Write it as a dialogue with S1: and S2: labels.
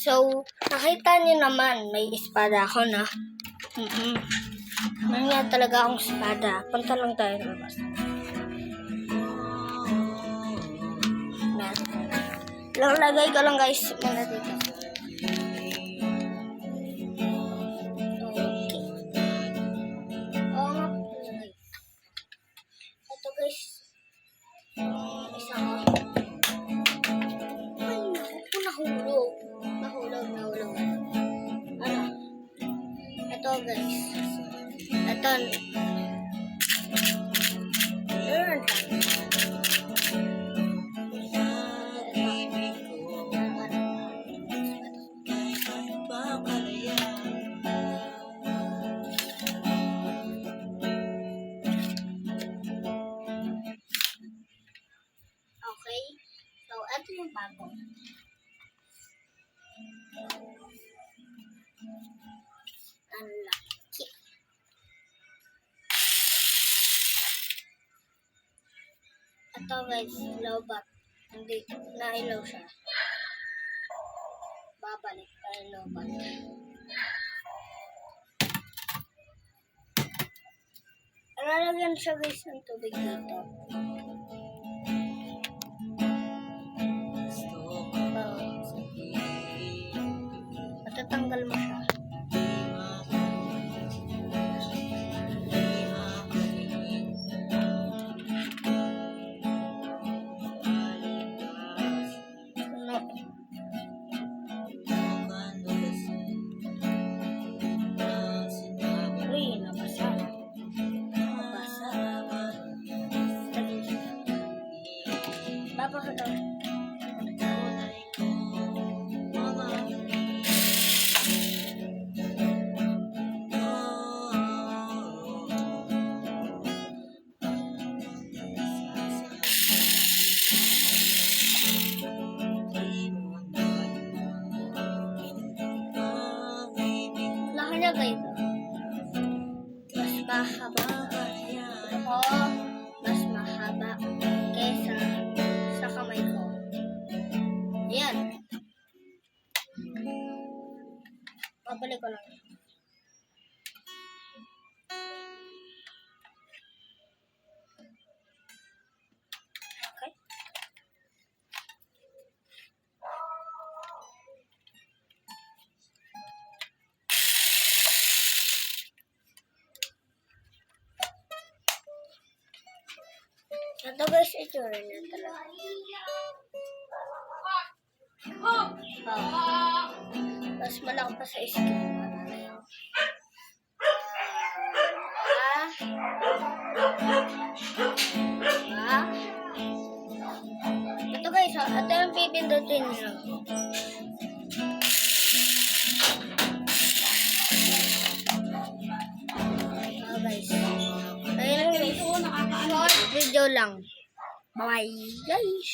S1: So, nakita niyo naman, may espada ako na. Meron nga talaga akong espada. Punta lang tayo sa labas. Lagay ko lang guys muna dito. Okay. Oo nga po guys. Ito guys. Isang nahulog. Ano? Ito guys. Ito. Okay. So, ito yung bago. Ang laki. Ito guys, lobat. Hindi, nailaw siya. Babalik tayo lobat. Lalagyan siya guys ng tubig dito. Matatanggal mo siya. Uy, nabasa. Baba ka daw. Nakalagay ko. Mas mahaba. Ito mas mahaba kesa sa kamay ko. Ayan. Babalik ko lang. Okay. Ito guys, ito rin na talaga. Mas malaki pa sa isip ko. Ito guys, ito yung pipindutin nyo. Guys. Ayun guys. Short video lang. Bye guys.